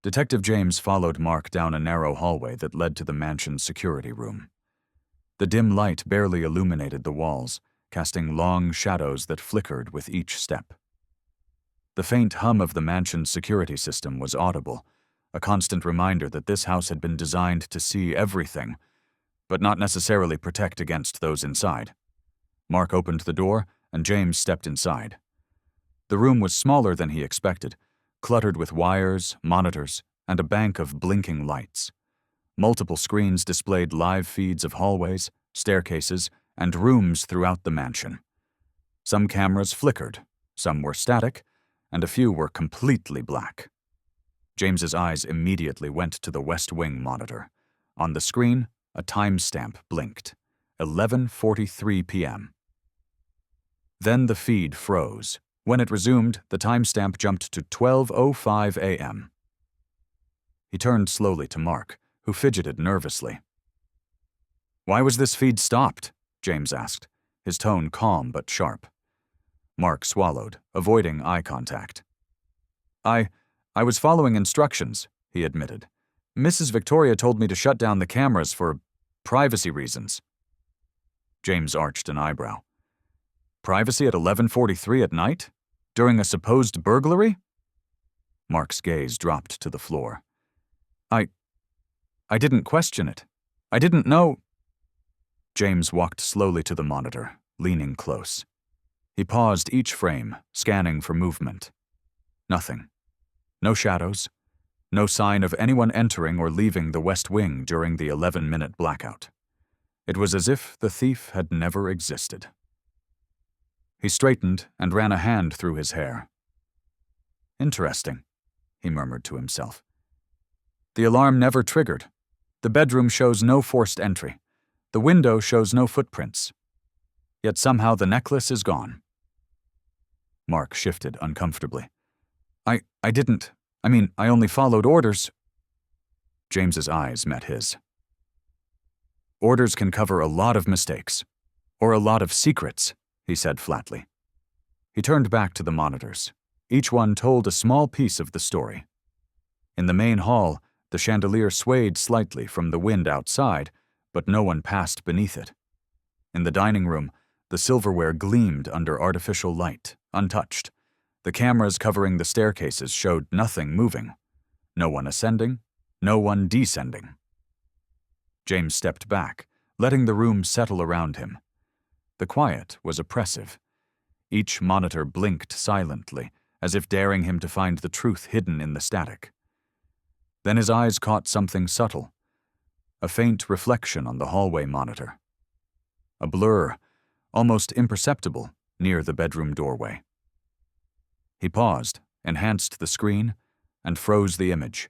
Detective James followed Mark down a narrow hallway that led to the mansion's security room. The dim light barely illuminated the walls, casting long shadows that flickered with each step. The faint hum of the mansion's security system was audible, a constant reminder that this house had been designed to see everything, but not necessarily protect against those inside. Mark opened the door, and James stepped inside. The room was smaller than he expected, cluttered with wires, monitors, and a bank of blinking lights. Multiple screens displayed live feeds of hallways, staircases, and rooms throughout the mansion. Some cameras flickered, some were static, and a few were completely black. James's eyes immediately went to the West Wing monitor. On the screen, a timestamp blinked. 11:43 p.m. Then the feed froze. When it resumed, the timestamp jumped to 12:05 a.m. He turned slowly to Mark, who fidgeted nervously. "Why was this feed stopped?" James asked, his tone calm but sharp. Mark swallowed, avoiding eye contact. I was following instructions," he admitted. "Mrs. Victoria told me to shut down the cameras for privacy reasons." James arched an eyebrow. "Privacy at 11:43 at night? During a supposed burglary?" Mark's gaze dropped to the floor. I didn't question it. I didn't know." James walked slowly to the monitor, leaning close. He paused each frame, scanning for movement. Nothing. No shadows. No sign of anyone entering or leaving the West Wing during the 11-minute blackout. It was as if the thief had never existed. He straightened and ran a hand through his hair. "Interesting," he murmured to himself. "The alarm never triggered. The bedroom shows no forced entry. The window shows no footprints. Yet somehow the necklace is gone." Mark shifted uncomfortably. I only followed orders." James's eyes met his. "Orders can cover a lot of mistakes. Or a lot of secrets," he said flatly. He turned back to the monitors. Each one told a small piece of the story. In the main hall, the chandelier swayed slightly from the wind outside, but no one passed beneath it. In the dining room, the silverware gleamed under artificial light, untouched. The cameras covering the staircases showed nothing moving. No one ascending, no one descending. James stepped back, letting the room settle around him. The quiet was oppressive. Each monitor blinked silently, as if daring him to find the truth hidden in the static. Then his eyes caught something subtle. A faint reflection on the hallway monitor. A blur, almost imperceptible, near the bedroom doorway. He paused, enhanced the screen, and froze the image.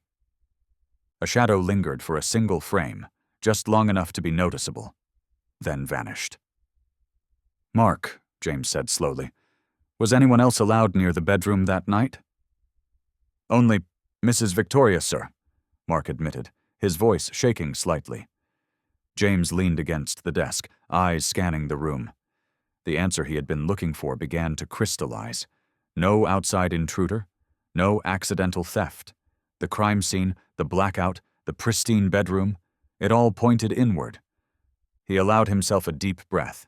A shadow lingered for a single frame, just long enough to be noticeable, then vanished. "Mark," James said slowly, "was anyone else allowed near the bedroom that night?" "Only Mrs. Victoria, sir," Mark admitted, his voice shaking slightly. James leaned against the desk, eyes scanning the room. The answer he had been looking for began to crystallize. No outside intruder, no accidental theft. The crime scene, the blackout, the pristine bedroom, it all pointed inward. He allowed himself a deep breath.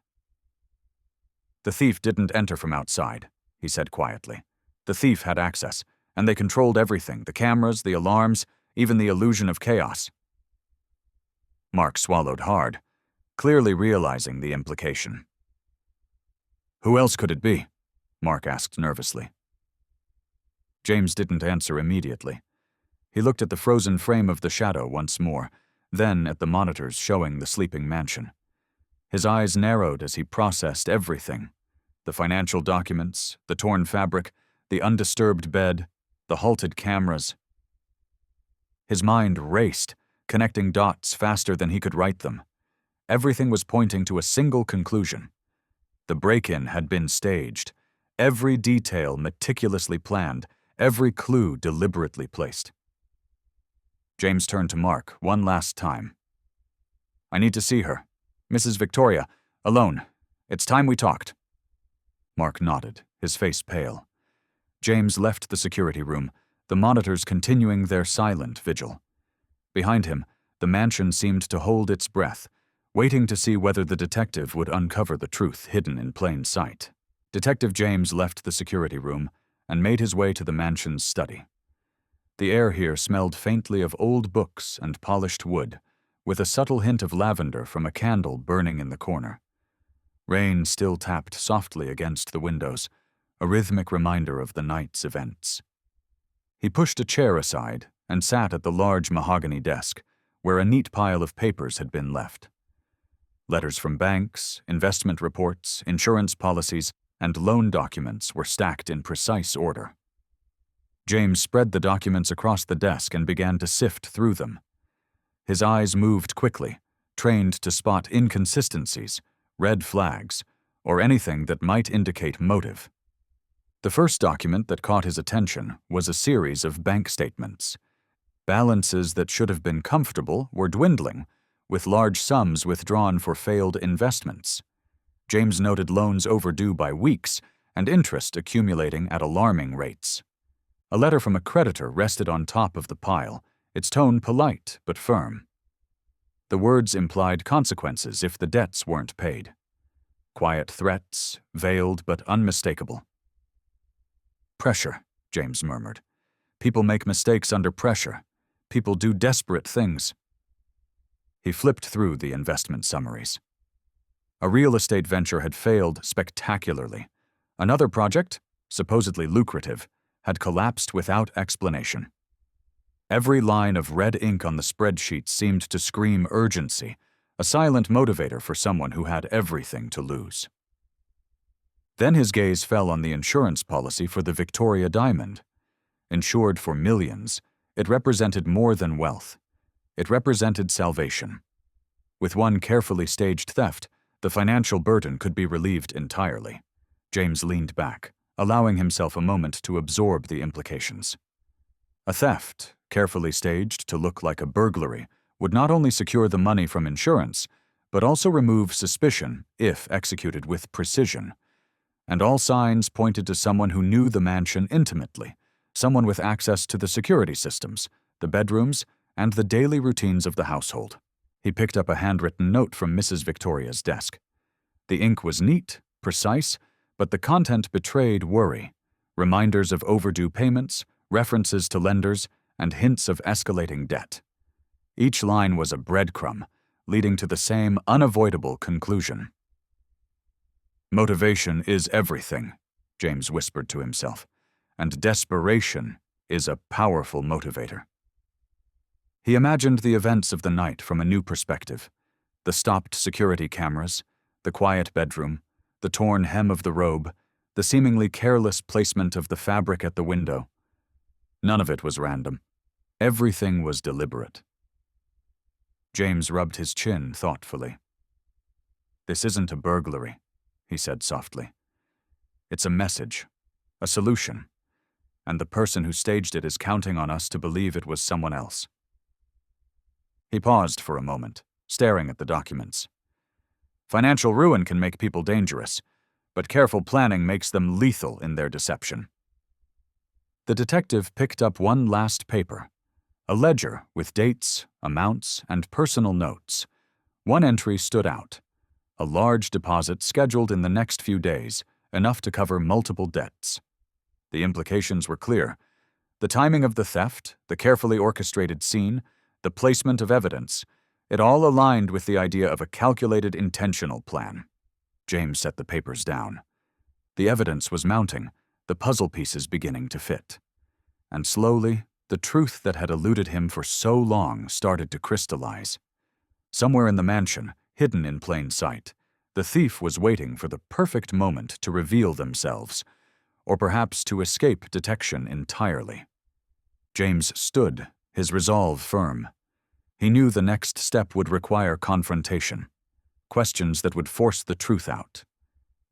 "The thief didn't enter from outside," he said quietly. "The thief had access, and they controlled everything, the cameras, the alarms, even the illusion of chaos." Mark swallowed hard, clearly realizing the implication. "Who else could it be?" Mark asked nervously. James didn't answer immediately. He looked at the frozen frame of the shadow once more, then at the monitors showing the sleeping mansion. His eyes narrowed as he processed everything: the financial documents, the torn fabric, the undisturbed bed, the halted cameras. His mind raced, connecting dots faster than he could write them. Everything was pointing to a single conclusion. The break-in had been staged, every detail meticulously planned, every clue deliberately placed. James turned to Mark one last time. "I need to see her. Mrs. Victoria, alone. It's time we talked." Mark nodded, his face pale. James left the security room, the monitors continuing their silent vigil. Behind him, the mansion seemed to hold its breath, waiting to see whether the detective would uncover the truth hidden in plain sight. Detective James left the security room and made his way to the mansion's study. The air here smelled faintly of old books and polished wood, with a subtle hint of lavender from a candle burning in the corner. Rain still tapped softly against the windows, a rhythmic reminder of the night's events. He pushed a chair aside and sat at the large mahogany desk, where a neat pile of papers had been left. Letters from banks, investment reports, insurance policies, and loan documents were stacked in precise order. James spread the documents across the desk and began to sift through them. His eyes moved quickly, trained to spot inconsistencies, red flags, or anything that might indicate motive. The first document that caught his attention was a series of bank statements. Balances that should have been comfortable were dwindling, with large sums withdrawn for failed investments. James noted loans overdue by weeks and interest accumulating at alarming rates. A letter from a creditor rested on top of the pile, its tone polite but firm. The words implied consequences if the debts weren't paid. Quiet threats, veiled but unmistakable. "Pressure," James murmured. "People make mistakes under pressure. People do desperate things." He flipped through the investment summaries. A real estate venture had failed spectacularly. Another project, supposedly lucrative, had collapsed without explanation. Every line of red ink on the spreadsheet seemed to scream urgency, a silent motivator for someone who had everything to lose. Then his gaze fell on the insurance policy for the Victoria Diamond. Insured for millions, it represented more than wealth. It represented salvation. With one carefully staged theft, the financial burden could be relieved entirely. James leaned back, allowing himself a moment to absorb the implications. A theft, carefully staged to look like a burglary, would not only secure the money from insurance, but also remove suspicion if executed with precision. And all signs pointed to someone who knew the mansion intimately, someone with access to the security systems, the bedrooms, and the daily routines of the household. He picked up a handwritten note from Mrs. Victoria's desk. The ink was neat, precise, but the content betrayed worry. Reminders of overdue payments, references to lenders, and hints of escalating debt. Each line was a breadcrumb, leading to the same unavoidable conclusion. "Motivation is everything," James whispered to himself, "and desperation is a powerful motivator." He imagined the events of the night from a new perspective: the stopped security cameras, the quiet bedroom, the torn hem of the robe, the seemingly careless placement of the fabric at the window. None of it was random. Everything was deliberate. James rubbed his chin thoughtfully. "This isn't a burglary," he said softly. "It's a message, a solution, and the person who staged it is counting on us to believe it was someone else." He paused for a moment, staring at the documents. Financial ruin can make people dangerous, but careful planning makes them lethal in their deception. The detective picked up one last paper, a ledger with dates, amounts, and personal notes. One entry stood out: a large deposit scheduled in the next few days, enough to cover multiple debts. The implications were clear. The timing of the theft, the carefully orchestrated scene, the placement of evidence, it all aligned with the idea of a calculated, intentional plan. James set the papers down. The evidence was mounting, the puzzle pieces beginning to fit. And slowly, the truth that had eluded him for so long started to crystallize. Somewhere in the mansion, hidden in plain sight, the thief was waiting for the perfect moment to reveal themselves, or perhaps to escape detection entirely. James stood, his resolve firm. He knew the next step would require confrontation, questions that would force the truth out.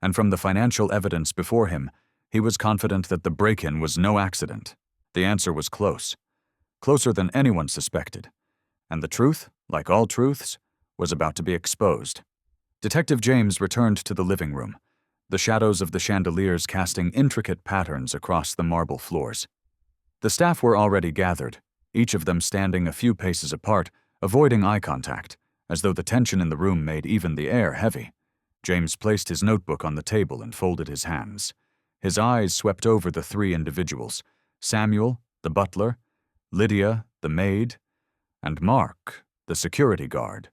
And from the financial evidence before him, he was confident that the break-in was no accident. The answer was close, closer than anyone suspected. And the truth, like all truths, was about to be exposed. Detective James returned to the living room, the shadows of the chandeliers casting intricate patterns across the marble floors. The staff were already gathered, each of them standing a few paces apart, avoiding eye contact, as though the tension in the room made even the air heavy. James placed his notebook on the table and folded his hands. His eyes swept over the three individuals: Samuel, the butler, Lydia, the maid, and Mark, the security guard.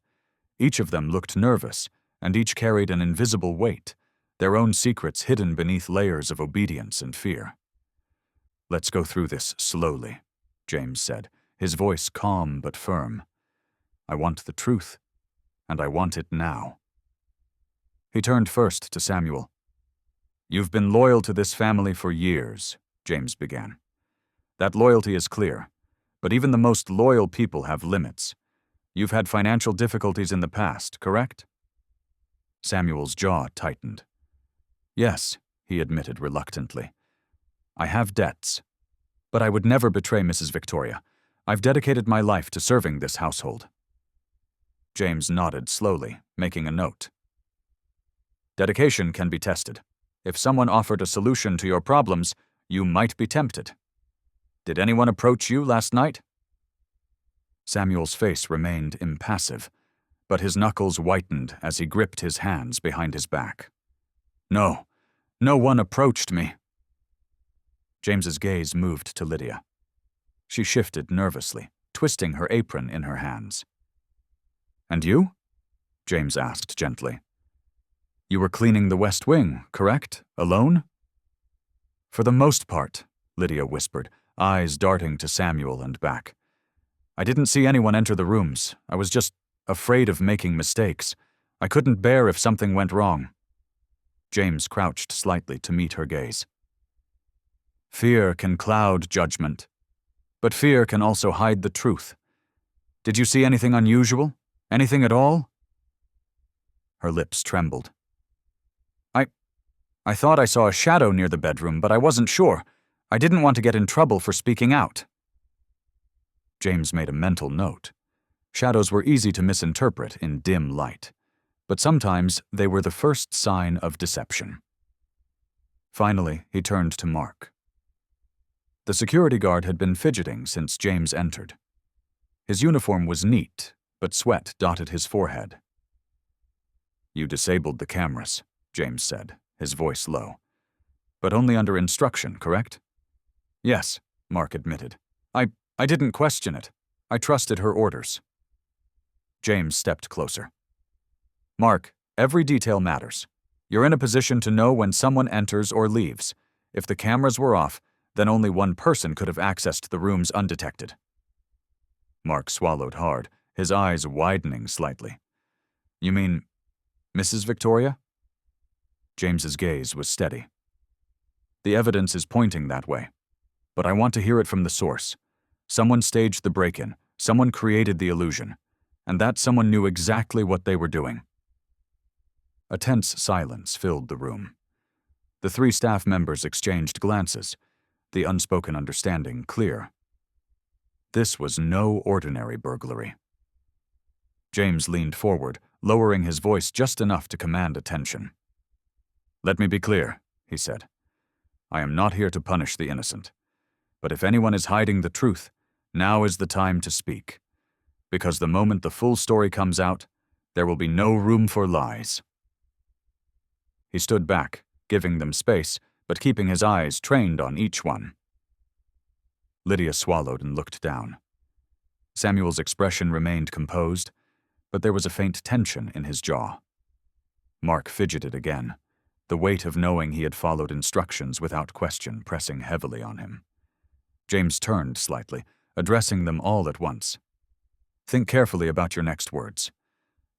Each of them looked nervous, and each carried an invisible weight, their own secrets hidden beneath layers of obedience and fear. "Let's go through this slowly," James said, his voice calm but firm. "I want the truth, and I want it now." He turned first to Samuel. "You've been loyal to this family for years," James began. "That loyalty is clear, but even the most loyal people have limits. You've had financial difficulties in the past, correct?" Samuel's jaw tightened. "Yes," he admitted reluctantly. "I have debts. But I would never betray Mrs. Victoria. I've dedicated my life to serving this household." James nodded slowly, making a note. "Dedication can be tested. If someone offered a solution to your problems, you might be tempted. Did anyone approach you last night?" Samuel's face remained impassive, but his knuckles whitened as he gripped his hands behind his back. "No, no one approached me." James's gaze moved to Lydia. She shifted nervously, twisting her apron in her hands. "And you?" James asked gently. "You were cleaning the West Wing, correct? Alone?" "For the most part," Lydia whispered, eyes darting to Samuel and back. "I didn't see anyone enter the rooms. I was just afraid of making mistakes. I couldn't bear if something went wrong." James crouched slightly to meet her gaze. "Fear can cloud judgment, but fear can also hide the truth. Did you see anything unusual? Anything at all?" Her lips trembled. I thought I saw a shadow near the bedroom, but I wasn't sure. I didn't want to get in trouble for speaking out." James made a mental note. Shadows were easy to misinterpret in dim light, but sometimes they were the first sign of deception. Finally, he turned to Mark. The security guard had been fidgeting since James entered. His uniform was neat, but sweat dotted his forehead. "You disabled the cameras," James said, his voice low. "But only under instruction, correct?" "Yes," Mark admitted. I didn't question it. I trusted her orders." James stepped closer. "Mark, every detail matters. You're in a position to know when someone enters or leaves. If the cameras were off, then only one person could have accessed the rooms undetected." Mark swallowed hard, his eyes widening slightly. "You mean Mrs. Victoria?" James's gaze was steady. "The evidence is pointing that way, but I want to hear it from the source. Someone staged the break-in, someone created the illusion, and that someone knew exactly what they were doing." A tense silence filled the room. The three staff members exchanged glances, the unspoken understanding clear. This was no ordinary burglary. James leaned forward, lowering his voice just enough to command attention. "Let me be clear," he said. "I am not here to punish the innocent. But if anyone is hiding the truth, now is the time to speak. Because the moment the full story comes out, there will be no room for lies." He stood back, giving them space, but keeping his eyes trained on each one. Lydia swallowed and looked down. Samuel's expression remained composed, but there was a faint tension in his jaw. Mark fidgeted again, the weight of knowing he had followed instructions without question pressing heavily on him. James turned slightly, addressing them all at once. "Think carefully about your next words.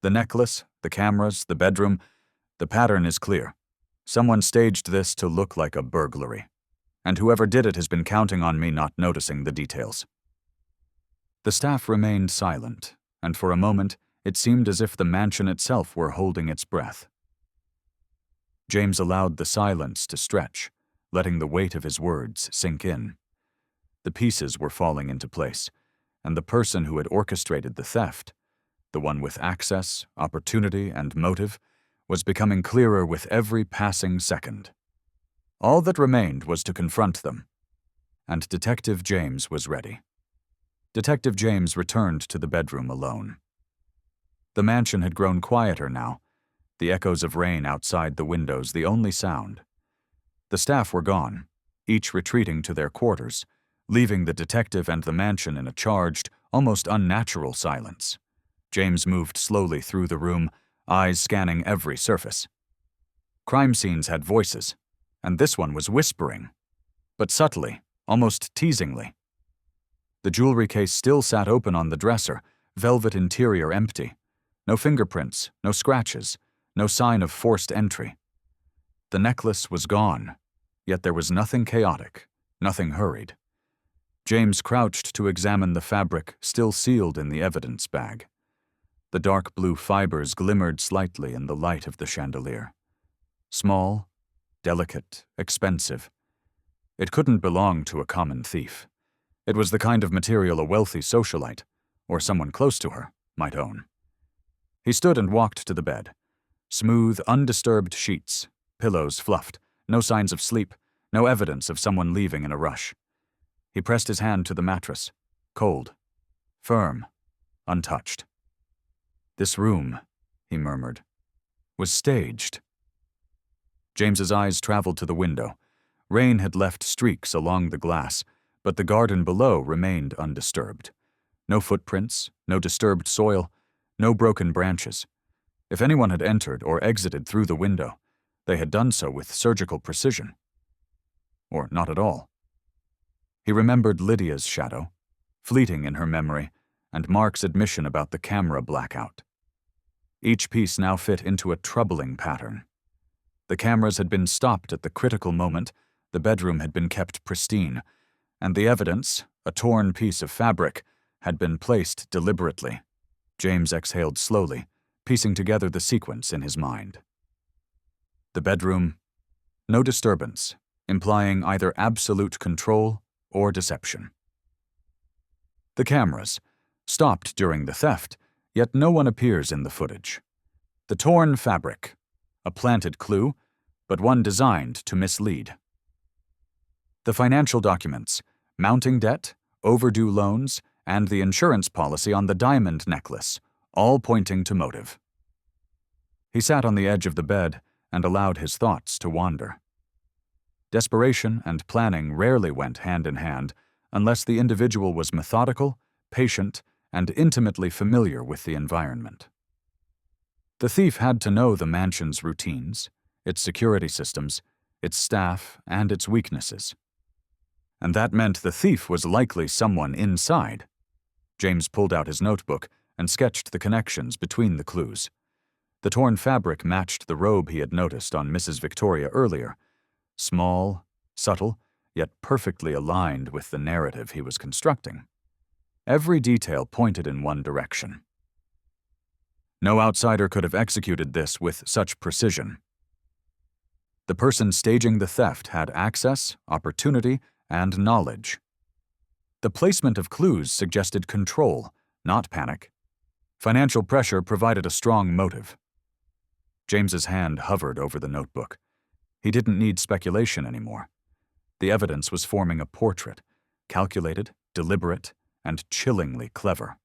The necklace, the cameras, the bedroom, the pattern is clear. Someone staged this to look like a burglary, and whoever did it has been counting on me not noticing the details." The staff remained silent, and for a moment it seemed as if the mansion itself were holding its breath. James allowed the silence to stretch, letting the weight of his words sink in. The pieces were falling into place, and the person who had orchestrated the theft, the one with access, opportunity, and motive, was becoming clearer with every passing second. All that remained was to confront them. and Detective James was ready. Detective James returned to the bedroom alone. The mansion had grown quieter now, the echoes of rain outside the windows the only sound. The staff were gone, each retreating to their quarters, leaving the detective and the mansion in a charged, almost unnatural silence. James moved slowly through the room, eyes scanning every surface. Crime scenes had voices, and this one was whispering, but subtly, almost teasingly. The jewelry case still sat open on the dresser, velvet interior empty. No fingerprints, no scratches, no sign of forced entry. The necklace was gone, yet there was nothing chaotic, nothing hurried. James crouched to examine the fabric still sealed in the evidence bag. The dark blue fibers glimmered slightly in the light of the chandelier. Small, delicate, expensive. It couldn't belong to a common thief. It was the kind of material a wealthy socialite, or someone close to her, might own. He stood and walked to the bed. Smooth, undisturbed sheets, pillows fluffed, no signs of sleep, no evidence of someone leaving in a rush. He pressed his hand to the mattress, cold, firm, untouched. This room, he murmured, was staged. James's eyes traveled to the window. Rain had left streaks along the glass, but the garden below remained undisturbed. No footprints, no disturbed soil, no broken branches. If anyone had entered or exited through the window, they had done so with surgical precision. Or not at all. He remembered Lydia's shadow, fleeting in her memory, and Mark's admission about the camera blackout. Each piece now fit into a troubling pattern. The cameras had been stopped at the critical moment, the bedroom had been kept pristine, and the evidence, a torn piece of fabric, had been placed deliberately. James exhaled slowly, piecing together the sequence in his mind. The bedroom, no disturbance, implying either absolute control or deception. The cameras, stopped during the theft, yet no one appears in the footage. The torn fabric, a planted clue, but one designed to mislead. The financial documents, mounting debt, overdue loans, and the insurance policy on the diamond necklace, all pointing to motive. He sat on the edge of the bed and allowed his thoughts to wander. Desperation and planning rarely went hand in hand unless the individual was methodical, patient, and intimately familiar with the environment. The thief had to know the mansion's routines, its security systems, its staff, and its weaknesses. And that meant the thief was likely someone inside. James pulled out his notebook and sketched the connections between the clues. The torn fabric matched the robe he had noticed on Mrs. Victoria earlier. Small, subtle, yet perfectly aligned with the narrative he was constructing. Every detail pointed in one direction. No outsider could have executed this with such precision. The person staging the theft had access, opportunity, and knowledge. The placement of clues suggested control, not panic. Financial pressure provided a strong motive. James's hand hovered over the notebook. He didn't need speculation anymore. The evidence was forming a portrait, calculated, deliberate, and chillingly clever.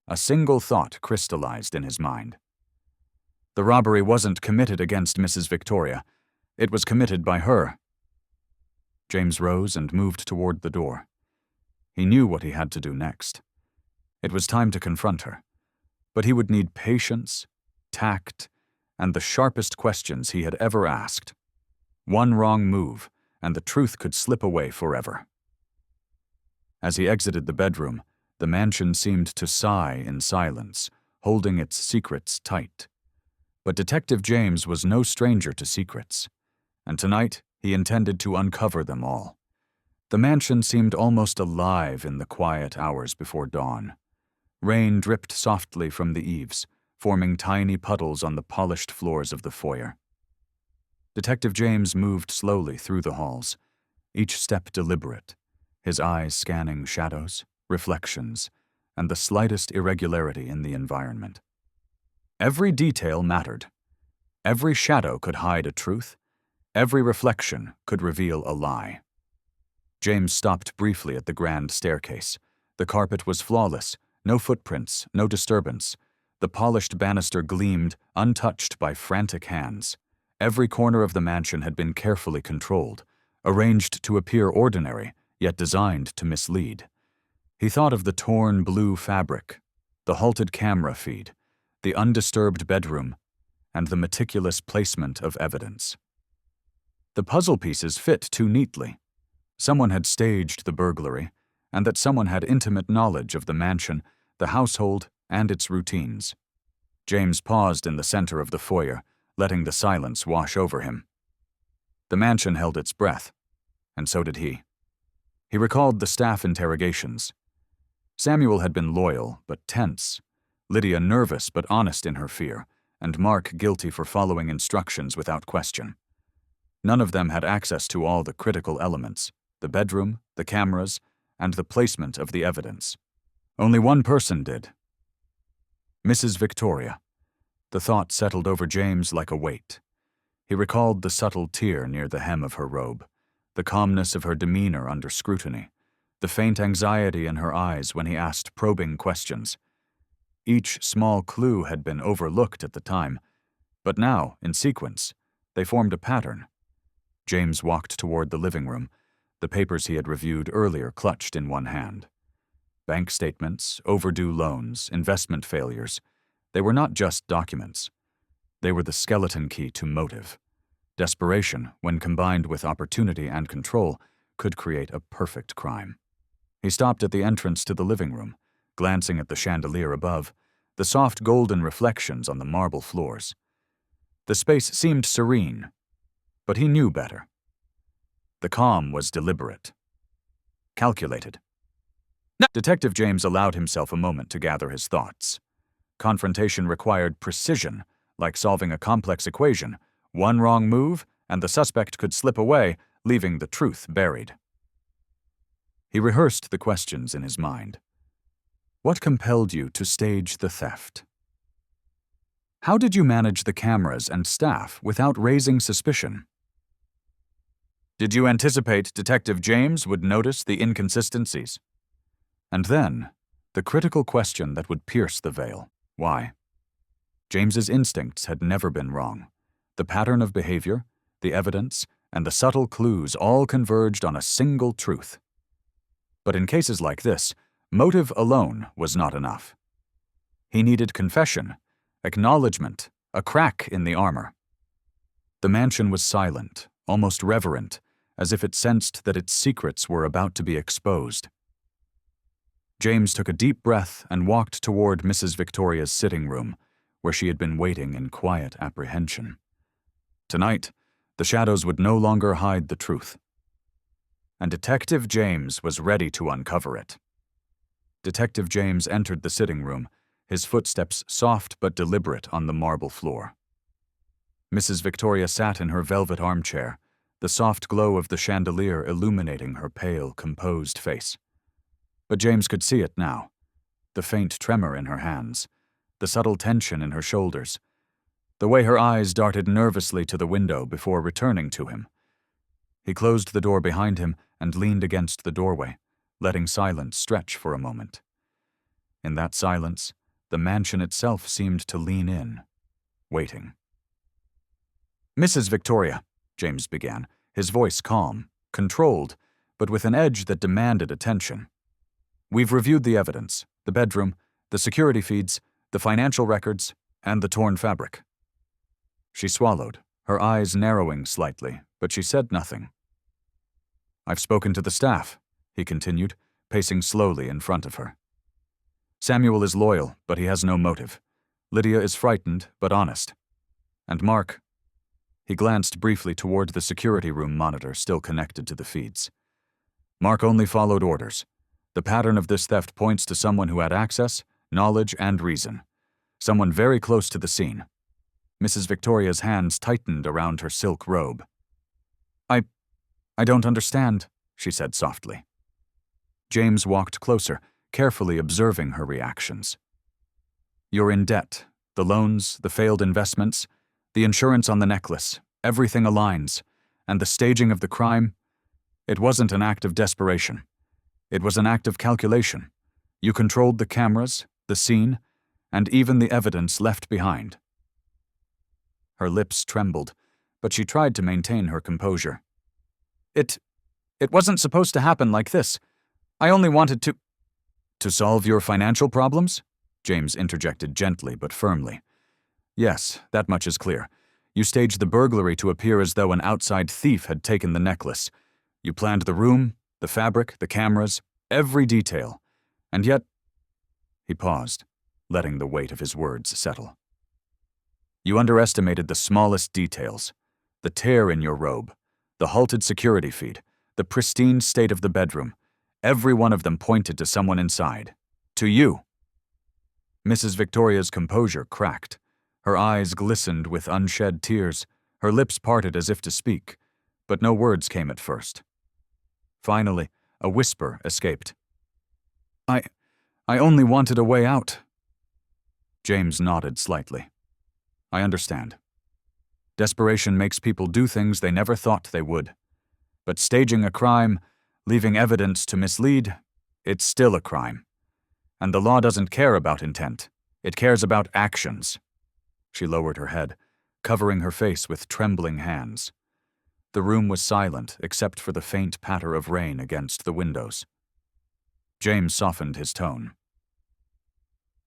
A single thought crystallized in his mind. The robbery wasn't committed against Mrs. Victoria. It was committed by her. James rose and moved toward the door. He knew what he had to do next. It was time to confront her. But he would need patience, tact, and the sharpest questions he had ever asked. One wrong move, and the truth could slip away forever. As he exited the bedroom, the mansion seemed to sigh in silence, holding its secrets tight. But Detective James was no stranger to secrets, and tonight he intended to uncover them all. The mansion seemed almost alive in the quiet hours before dawn. Rain dripped softly from the eaves, forming tiny puddles on the polished floors of the foyer. Detective James moved slowly through the halls, each step deliberate, his eyes scanning shadows, reflections, and the slightest irregularity in the environment. Every detail mattered. Every shadow could hide a truth. Every reflection could reveal a lie. James stopped briefly at the grand staircase. The carpet was flawless, no footprints, no disturbance. The polished banister gleamed, untouched by frantic hands. Every corner of the mansion had been carefully controlled, arranged to appear ordinary, yet designed to mislead. He thought of the torn blue fabric, the halted camera feed, the undisturbed bedroom, and the meticulous placement of evidence. The puzzle pieces fit too neatly. Someone had staged the burglary, and that someone had intimate knowledge of the mansion, the household, and its routines. James paused in the center of the foyer, letting the silence wash over him. The mansion held its breath, and so did he. He recalled the staff interrogations. Samuel had been loyal, but tense. Lydia nervous but honest in her fear, and Mark guilty for following instructions without question. None of them had access to all the critical elements, the bedroom, the cameras, and the placement of the evidence. Only one person did. Mrs. Victoria. The thought settled over James like a weight. He recalled the subtle tear near the hem of her robe, the calmness of her demeanor under scrutiny, the faint anxiety in her eyes when he asked probing questions. Each small clue had been overlooked at the time, but now, in sequence, they formed a pattern. James walked toward the living room, the papers he had reviewed earlier clutched in one hand. Bank statements, overdue loans, investment failures. They were not just documents. They were the skeleton key to motive. Desperation, when combined with opportunity and control, could create a perfect crime. He stopped at the entrance to the living room, glancing at the chandelier above, the soft golden reflections on the marble floors. The space seemed serene, but he knew better. The calm was deliberate, calculated. Detective James allowed himself a moment to gather his thoughts. Confrontation required precision, like solving a complex equation. One wrong move, and the suspect could slip away, leaving the truth buried. He rehearsed the questions in his mind. What compelled you to stage the theft? How did you manage the cameras and staff without raising suspicion? Did you anticipate Detective James would notice the inconsistencies? And then, the critical question that would pierce the veil. Why? James's instincts had never been wrong. The pattern of behavior, the evidence, and the subtle clues all converged on a single truth. But in cases like this, motive alone was not enough. He needed confession, acknowledgement, a crack in the armor. The mansion was silent, almost reverent, as if it sensed that its secrets were about to be exposed. James took a deep breath and walked toward Mrs. Victoria's sitting room, where she had been waiting in quiet apprehension. Tonight, the shadows would no longer hide the truth. And Detective James was ready to uncover it. Detective James entered the sitting room, his footsteps soft but deliberate on the marble floor. Mrs. Victoria sat in her velvet armchair, the soft glow of the chandelier illuminating her pale, composed face. But James could see it now, the faint tremor in her hands, the subtle tension in her shoulders, the way her eyes darted nervously to the window before returning to him. He closed the door behind him and leaned against the doorway, letting silence stretch for a moment. In that silence, the mansion itself seemed to lean in, waiting. Mrs. Victoria, James began, his voice calm, controlled, but with an edge that demanded attention. We've reviewed the evidence, the bedroom, the security feeds, the financial records, and the torn fabric. She swallowed, her eyes narrowing slightly, but she said nothing. I've spoken to the staff, he continued, pacing slowly in front of her. Samuel is loyal, but he has no motive. Lydia is frightened, but honest. And Mark. He glanced briefly toward the security room monitor still connected to the feeds. Mark only followed orders. The pattern of this theft points to someone who had access, knowledge, and reason. Someone very close to the scene. Mrs. Victoria's hands tightened around her silk robe. I don't understand, she said softly. James walked closer, carefully observing her reactions. You're in debt. The loans, the failed investments, the insurance on the necklace, everything aligns. And the staging of the crime? It wasn't an act of desperation. It was an act of calculation. You controlled the cameras, the scene, and even the evidence left behind. Her lips trembled, but she tried to maintain her composure. It wasn't supposed to happen like this. I only wanted to— To solve your financial problems? James interjected gently but firmly. Yes, that much is clear. You staged the burglary to appear as though an outside thief had taken the necklace. You planned the room, the fabric, the cameras, every detail. And yet— He paused, letting the weight of his words settle. You underestimated the smallest details. The tear in your robe, the halted security feed, the pristine state of the bedroom. Every one of them pointed to someone inside. To you. Mrs. Victoria's composure cracked. Her eyes glistened with unshed tears, her lips parted as if to speak, but no words came at first. Finally, a whisper escaped. I only wanted a way out. James nodded slightly. I understand. Desperation makes people do things they never thought they would. But staging a crime, leaving evidence to mislead, it's still a crime. And the law doesn't care about intent. It cares about actions. She lowered her head, covering her face with trembling hands. The room was silent except for the faint patter of rain against the windows. James softened his tone.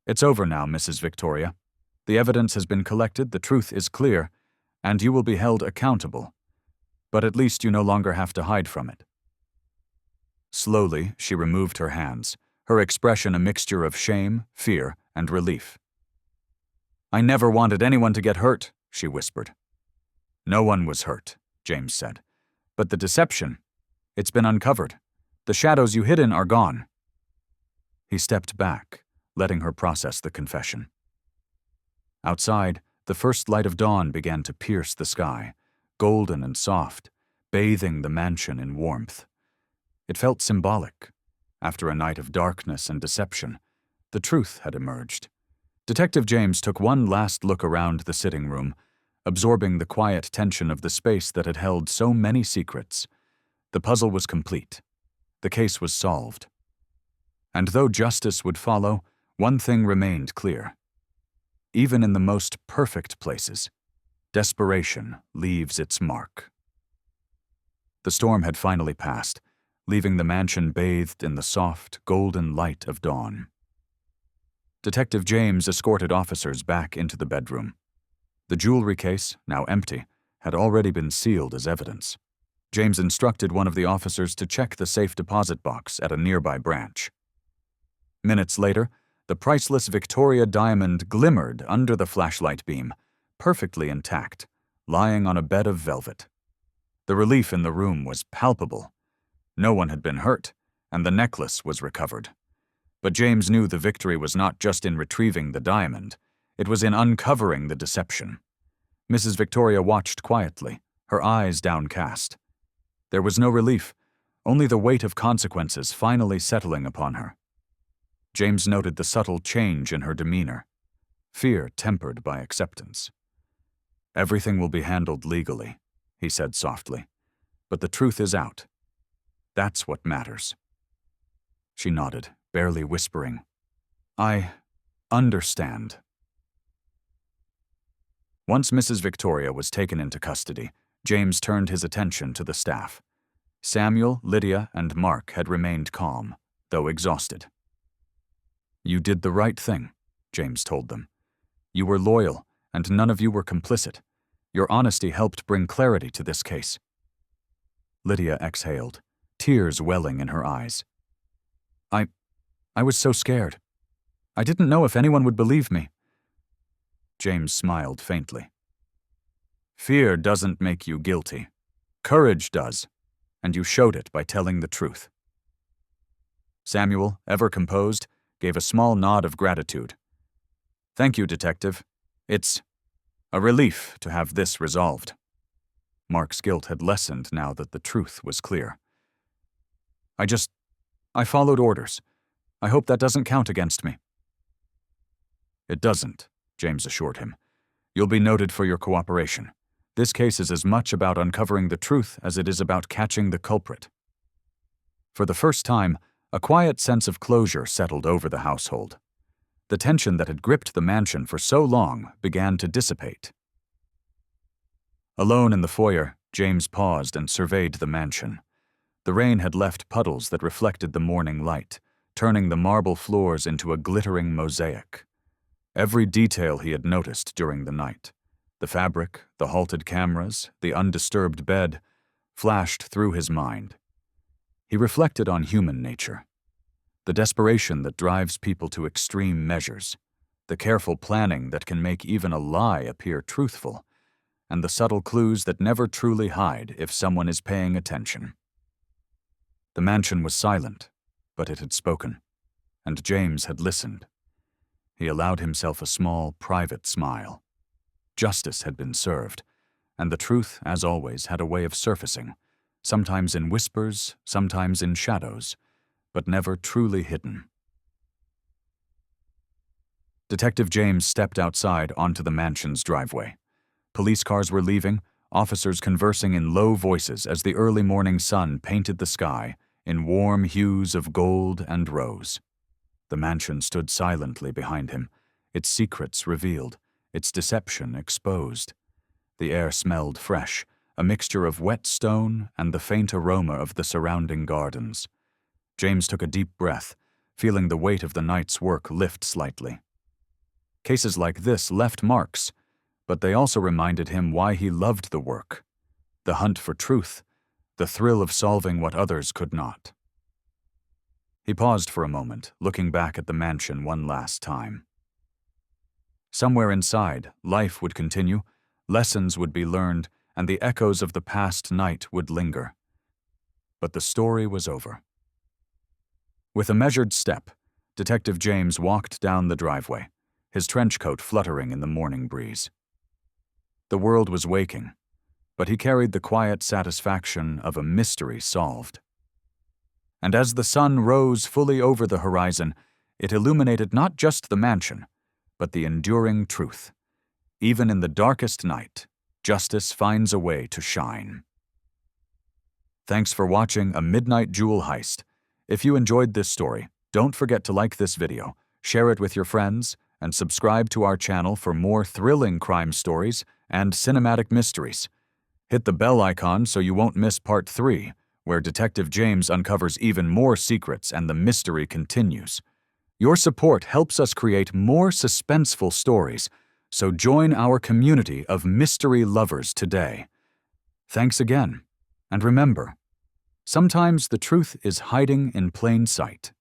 It's over now, Mrs. Victoria. The evidence has been collected, the truth is clear, and you will be held accountable. But at least you no longer have to hide from it. Slowly, she removed her hands, her expression a mixture of shame, fear, and relief. I never wanted anyone to get hurt, she whispered. No one was hurt, James said. But the deception, it's been uncovered. The shadows you hid in are gone. He stepped back, letting her process the confession. Outside, the first light of dawn began to pierce the sky, golden and soft, bathing the mansion in warmth. It felt symbolic. After a night of darkness and deception, the truth had emerged. Detective James took one last look around the sitting room, absorbing the quiet tension of the space that had held so many secrets. The puzzle was complete. The case was solved. And though justice would follow, one thing remained clear. Even in the most perfect places, desperation leaves its mark. The storm had finally passed, leaving the mansion bathed in the soft, golden light of dawn. Detective James escorted officers back into the bedroom. The jewelry case, now empty, had already been sealed as evidence. James instructed one of the officers to check the safe deposit box at a nearby branch. Minutes later, the priceless Victoria diamond glimmered under the flashlight beam, perfectly intact, lying on a bed of velvet. The relief in the room was palpable. No one had been hurt, and the necklace was recovered. But James knew the victory was not just in retrieving the diamond, it was in uncovering the deception. Mrs. Victoria watched quietly, her eyes downcast. There was no relief, only the weight of consequences finally settling upon her. James noted the subtle change in her demeanor, fear tempered by acceptance. Everything will be handled legally, he said softly, but the truth is out. That's what matters. She nodded, barely whispering, I understand. Once Mrs. Victoria was taken into custody, James turned his attention to the staff. Samuel, Lydia, and Mark had remained calm, though exhausted. You did the right thing, James told them. You were loyal, and none of you were complicit. Your honesty helped bring clarity to this case. Lydia exhaled, tears welling in her eyes. I was so scared. I didn't know if anyone would believe me. James smiled faintly. Fear doesn't make you guilty. Courage does, and you showed it by telling the truth. Samuel, ever composed, gave a small nod of gratitude. Thank you, Detective. It's a relief to have this resolved. Mark's guilt had lessened now that the truth was clear. I followed orders. I hope that doesn't count against me. It doesn't, James assured him. You'll be noted for your cooperation. This case is as much about uncovering the truth as it is about catching the culprit. For the first time, a quiet sense of closure settled over the household. The tension that had gripped the mansion for so long began to dissipate. Alone in the foyer, James paused and surveyed the mansion. The rain had left puddles that reflected the morning light, turning the marble floors into a glittering mosaic. Every detail he had noticed during the night, the fabric, the halted cameras, the undisturbed bed, flashed through his mind. He reflected on human nature, the desperation that drives people to extreme measures, the careful planning that can make even a lie appear truthful, and the subtle clues that never truly hide if someone is paying attention. The mansion was silent, but it had spoken, and James had listened. He allowed himself a small, private smile. Justice had been served, and the truth, as always, had a way of surfacing, sometimes in whispers, sometimes in shadows, but never truly hidden. Detective James stepped outside onto the mansion's driveway. Police cars were leaving, officers conversing in low voices as the early morning sun painted the sky in warm hues of gold and rose. The mansion stood silently behind him, its secrets revealed, its deception exposed. The air smelled fresh, a mixture of wet stone and the faint aroma of the surrounding gardens. James took a deep breath, feeling the weight of the night's work lift slightly. Cases like this left marks, but they also reminded him why he loved the work: the hunt for truth, the thrill of solving what others could not. He paused for a moment, looking back at the mansion one last time. Somewhere inside, life would continue, lessons would be learned, and the echoes of the past night would linger. But the story was over. With a measured step, Detective James walked down the driveway, his trench coat fluttering in the morning breeze. The world was waking, but he carried the quiet satisfaction of a mystery solved. And as the sun rose fully over the horizon, it illuminated not just the mansion, but the enduring truth. Even in the darkest night, justice finds a way to shine. Thanks for watching A Midnight Jewel Heist. If you enjoyed this story, don't forget to like this video, share it with your friends, and subscribe to our channel for more thrilling crime stories and cinematic mysteries. Hit the bell icon so you won't miss Part 3, where Detective James uncovers even more secrets and the mystery continues. Your support helps us create more suspenseful stories, so join our community of mystery lovers today. Thanks again, and remember, sometimes the truth is hiding in plain sight.